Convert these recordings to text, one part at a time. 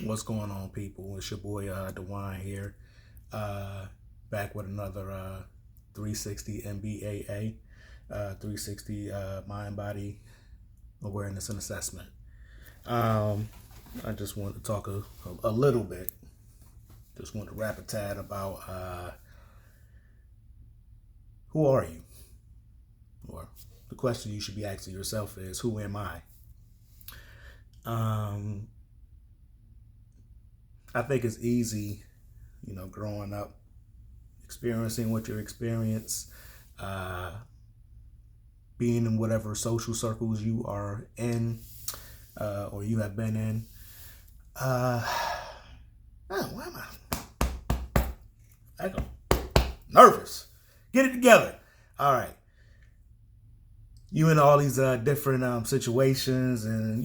What's going on, people? It's your boy DeWine here, back with another 360 MBAA, 360 Mind Body Awareness and Assessment. I just want to talk a little bit. Just want to wrap a tad about who are you? Or the question you should be asking yourself is, who am I? I think it's easy, growing up, experiencing what you experience, being in whatever social circles you are in, or you have been in. Why am I nervous? Get it together. All right. You in all these different situations, and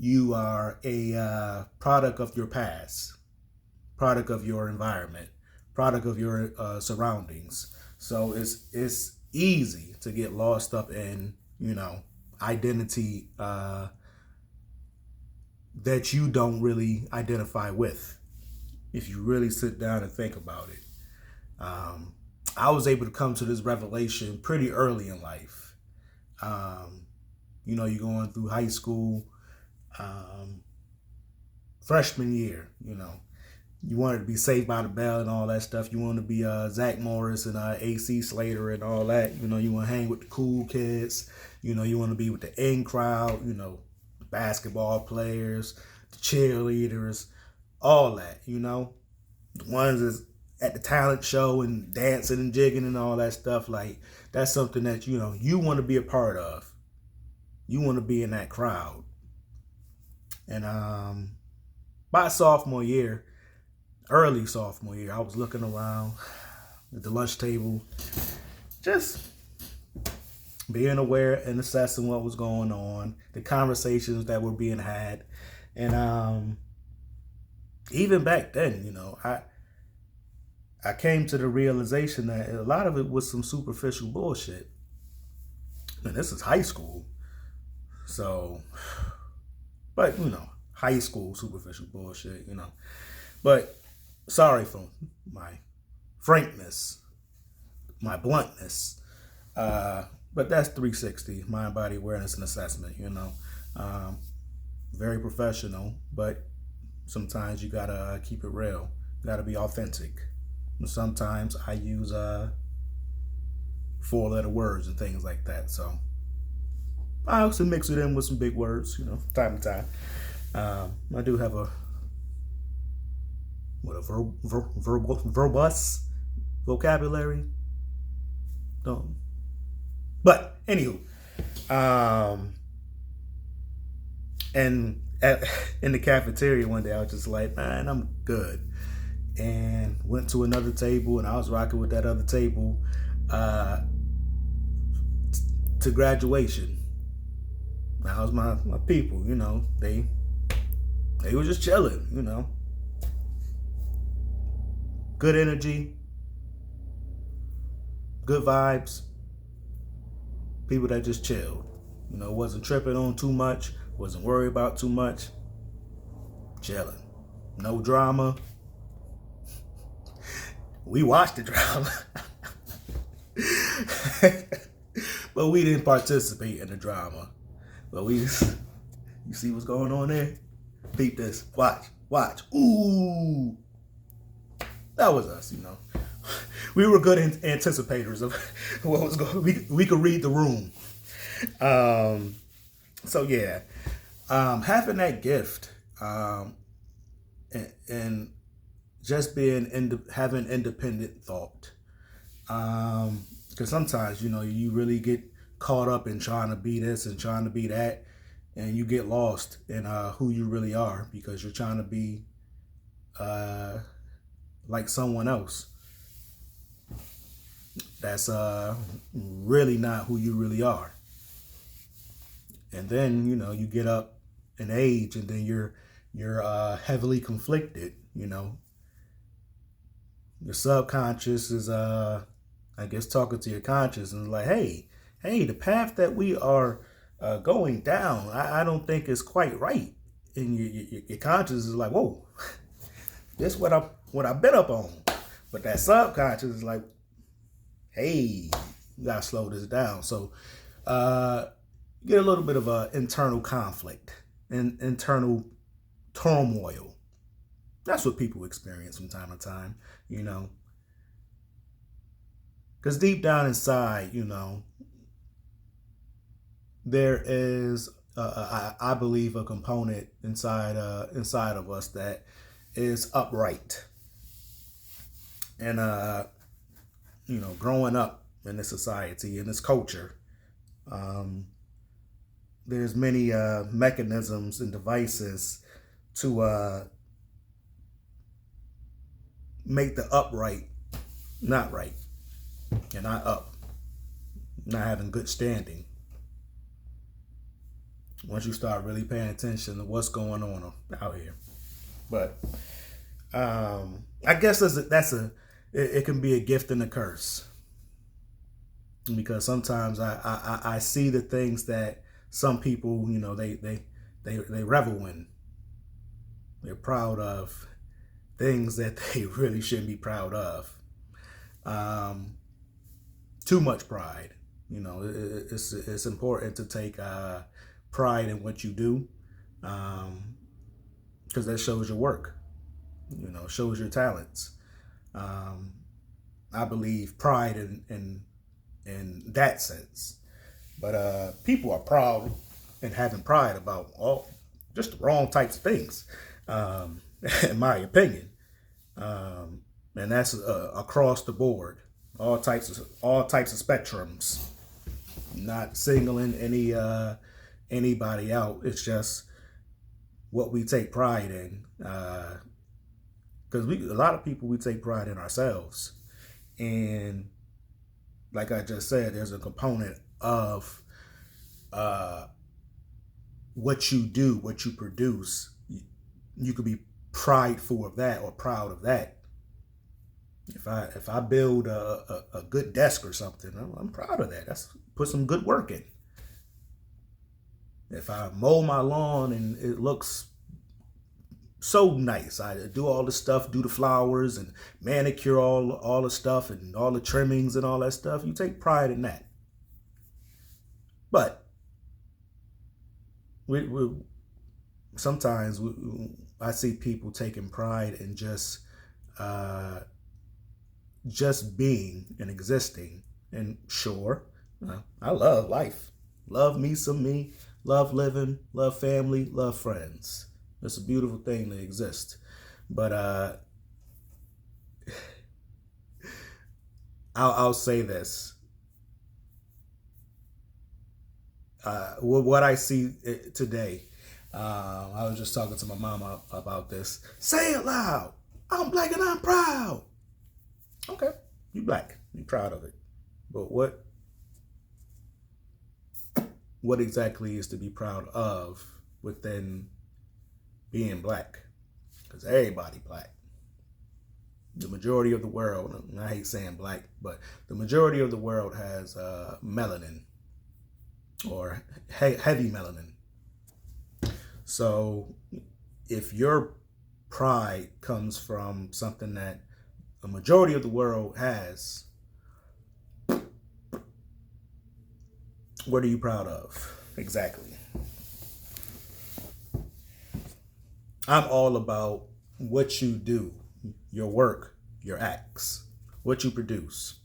you are a product of your past, product of your environment, product of your surroundings. So it's easy to get lost up in identity that you don't really identify with, if you really sit down and think about it. I was able to come to this revelation pretty early in life. You're going through high school, freshman year, you wanted to be Saved by the Bell and all that stuff. You want to be Zach Morris and AC Slater and all that. You want to hang with the cool kids. You want to be with the in crowd, the basketball players, the cheerleaders, all that, the ones that's at the talent show and dancing and jigging and all that stuff. Like, that's something that, you want to be a part of. You want to be in that crowd. And by sophomore year, early sophomore year, I was looking around at the lunch table, just being aware and assessing what was going on, the conversations that were being had. And even back then, I came to the realization that a lot of it was some superficial bullshit. And this is high school. So, but, high school superficial bullshit, But sorry for my frankness, my bluntness. But that's 360, mind, body, awareness, and assessment, Very professional, but sometimes you gotta keep it real. You gotta be authentic. And sometimes I use 4-letter words and things like that. So I also mix it in with some big words, time to time. I do have a verbose vocabulary. Don't. But anywho, and in the cafeteria one day, I was just like, man, I'm good. And went to another table, and I was rocking with that other table to graduation. That was my people, they were just chilling, Good energy, good vibes, people that just chilled, wasn't tripping on too much, wasn't worried about too much, chilling, no drama. We watched the drama, but we didn't participate in the drama. But you see what's going on there? Peep this. Watch. Ooh. That was us, We were good anticipators of what was going. We could read the room. So yeah, having that gift, and just having independent thought, because sometimes you really get caught up in trying to be this and trying to be that, and you get lost in who you really are, because you're trying to be like someone else that's really not who you really are. And then you get up in age, and then you're heavily conflicted. Your subconscious is talking to your conscious, and like, hey, the path that we are going down, I don't think is quite right. and your conscious is like, whoa, this what I've been up on. But that subconscious is like, hey, you gotta slow this down. So get a little bit of a internal conflict and internal turmoil. That's what people experience from time to time, you know. Because deep down inside, you know, there is, I believe, a component inside of us that is upright. And, you know, growing up in this society, in this culture, there's many mechanisms and devices to make the upright not right and not up, not having good standing. Once you start really paying attention to what's going on out here. But I guess it can be a gift and a curse, because sometimes I see the things that some people, you know, they revel in. They're proud of things that they really shouldn't be proud of. Too much pride. You know, it's important to take pride in what you do, because that shows your work. You know, shows your talents. I believe pride in that sense. But people are proud and having pride about just the wrong types of things, in my opinion. And that's across the board, all types of spectrums. Not singling anybody out. It's just what we take pride in. Because a lot of people, we take pride in ourselves. And like I just said, there's a component of what you do, what you produce. You could be prideful of that or proud of that. If I build a good desk or something, I'm proud of that. That's put some good work in. If I mow my lawn and it looks so nice, I do all the stuff, do the flowers and manicure all the stuff and all the trimmings and all that stuff, you take pride in that. But sometimes I see people taking pride in just being and existing. And sure, I love life, love me some me, love living, love family, love friends. It's a beautiful thing to exist. But I'll say this. What I see today, I was just talking to my mama about this. Say it loud. I'm black and I'm proud. Okay, you black. You proud of it. But what exactly is to be proud of within being black? Because everybody black. The majority of the world, and I hate saying black, but the majority of the world has melanin or heavy melanin. So if your pride comes from something that a majority of the world has, what are you proud of? Exactly. I'm all about what you do, your work, your acts, what you produce,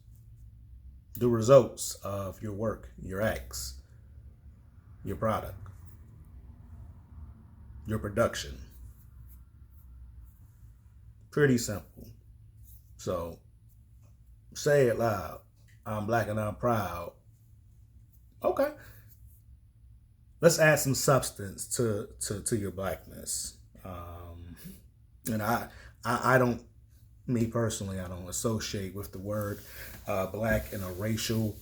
the results of your work, your acts, your product, your production. Pretty simple. So say it loud. I'm black and I'm proud. Okay. Let's add some substance to your blackness. And I don't, me personally, I don't associate with the word black in a racial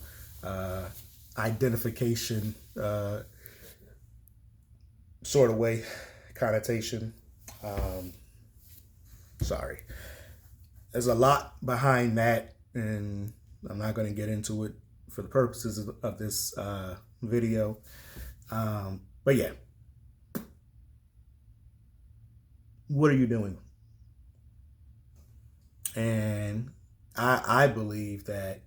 identification sort of way, connotation. Sorry. There's a lot behind that, and I'm not going to get into it for the purposes of this video. But yeah, what are you doing? And I believe that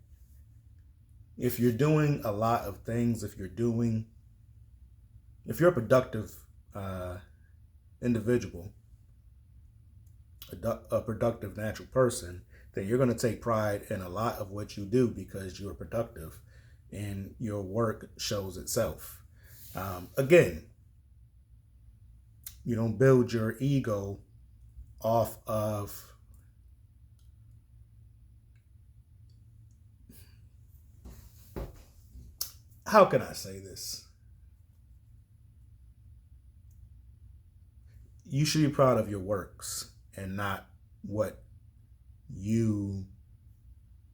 if you're doing a lot of things, if you're a productive individual, a productive natural person, then you're going to take pride in a lot of what you do because you're productive and your work shows itself. Again, you don't build your ego off of how can I say this? You should be proud of your works and not what you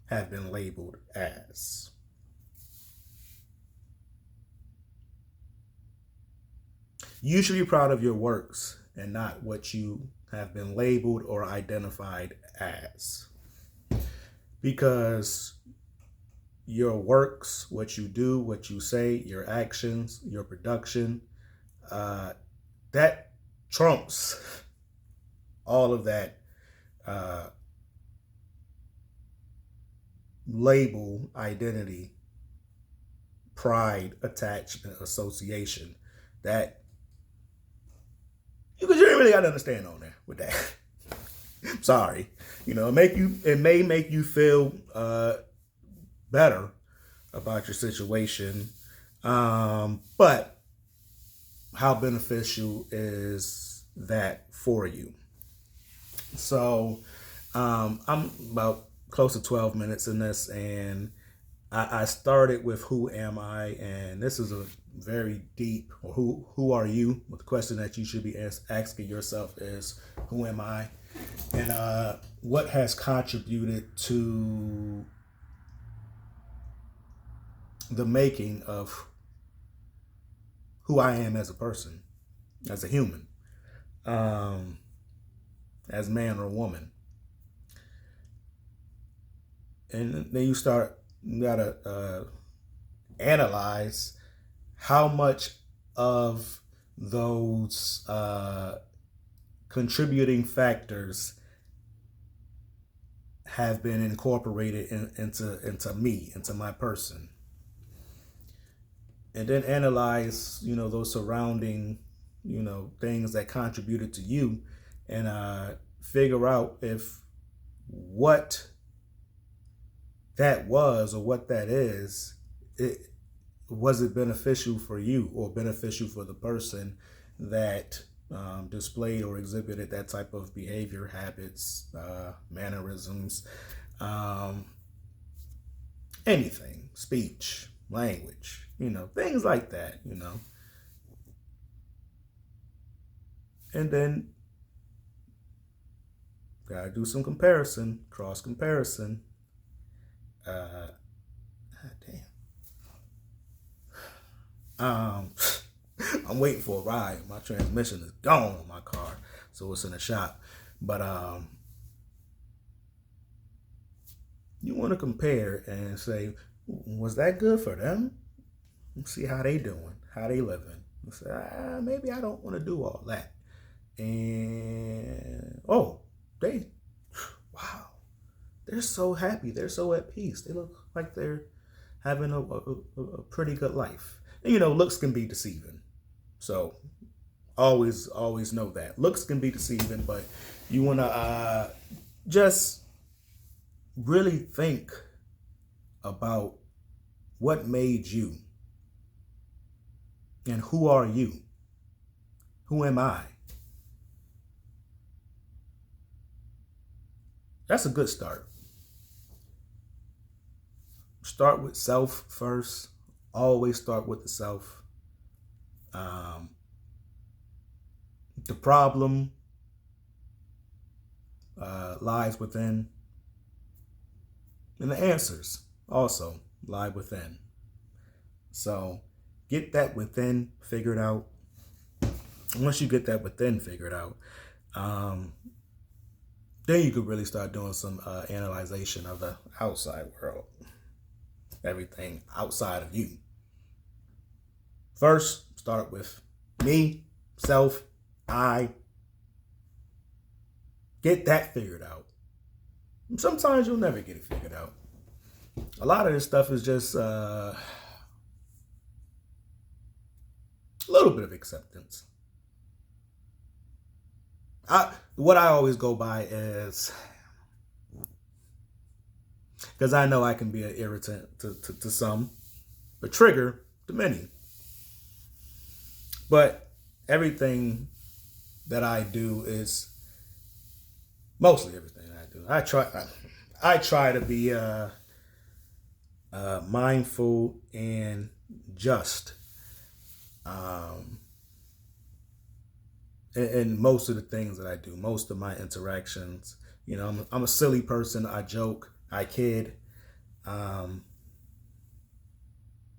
have been labeled as. You should be proud of your works and not what you have been labeled or identified as. Because your works, what you do, what you say, your actions, your production, that trumps all of that label, identity, pride, attachment, association. That you really got to understand on there with that. Sorry, it may make you feel better about your situation, but how beneficial is that for you? So I'm about close to 12 minutes in this, and I started with who am I, and this is a very deep, or who are you? But the question that you should be asking yourself is, who am I, and what has contributed to the making of who I am as a person, as a human, as man or woman. And then you gotta analyze how much of those contributing factors have been incorporated into me, into my person. And then analyze, those surrounding, things that contributed to you, and figure out if what that was or what that is, was it beneficial for you or beneficial for the person that displayed or exhibited that type of behavior, habits, mannerisms, anything, speech, language, things like that, And then gotta do some comparison, cross comparison. Damn. I'm waiting for a ride. My transmission is gone on my car, so it's in the shop. But you want to compare and say, was that good for them? Let's see how they doing, how they living. Let's say, maybe I don't want to do all that. And wow, they're so happy. They're so at peace. They look like they're having a pretty good life. And looks can be deceiving. So always know that. Looks can be deceiving, but you want to just really think about what made you and who are you? Who am I? That's a good start. Start with self first. Always start with the self. The problem lies within, and the answers also lie within. So get that within figured out. Once you get that within figured out, then you could really start doing some analyzation of the outside world. Everything outside of you. First, start with me, self, I, Get that figured out. Sometimes you'll never get it figured out. A lot of this stuff is just a little bit of acceptance. What I always go by is, because I know I can be an irritant to some, a trigger to many. But everything that I do is, mostly everything I do, I try to be mindful and just. And most of the things that I do, most of my interactions, you know, I'm a silly person. I joke, I kid.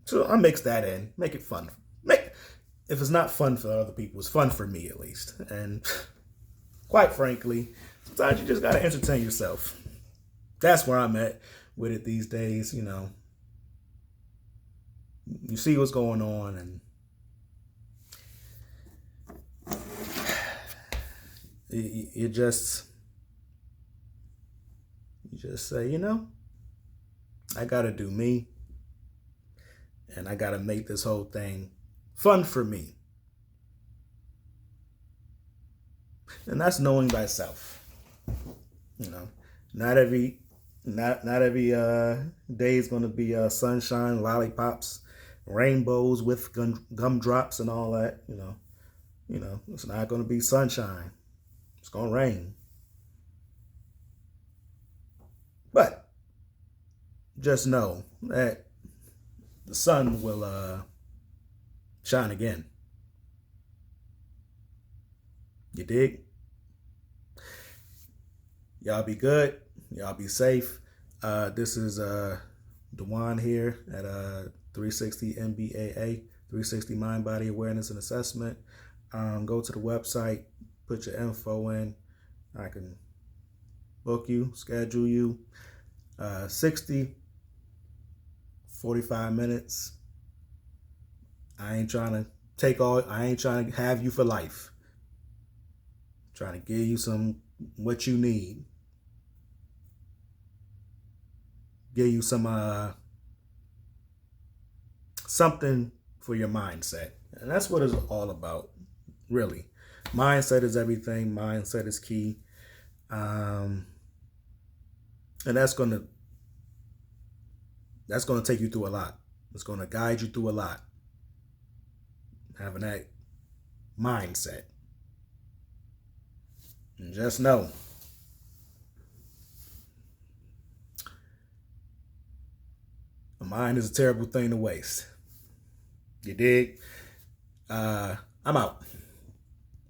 So I mix that in, make it fun. If it's not fun for other people, it's fun for me at least. And quite frankly, sometimes you just gotta entertain yourself. That's where I'm at with it these days. You know, you see what's going on, and you just say, you know, I gotta do me, and I gotta make this whole thing fun for me. And that's knowing thyself. You know, not every day is gonna be sunshine, lollipops, rainbows with gumdrops and all that. You know, it's not gonna be sunshine. It's gonna rain. But just know that the sun will shine again. You dig? Y'all be good. Y'all be safe. This is Dewan here at 360 MBAA, 360 Mind, Body, Awareness, and Assessment. Go to the website, put your info in. I can book you, schedule you. 60, 45 minutes. I ain't trying to have you for life. I'm trying to give you what you need. Give you something for your mindset. And that's what it's all about, really. Mindset is everything. Mindset is key. And that's gonna take you through a lot. It's gonna guide you through a lot. Having that mindset. And just know, a mind is a terrible thing to waste. You dig? I'm out.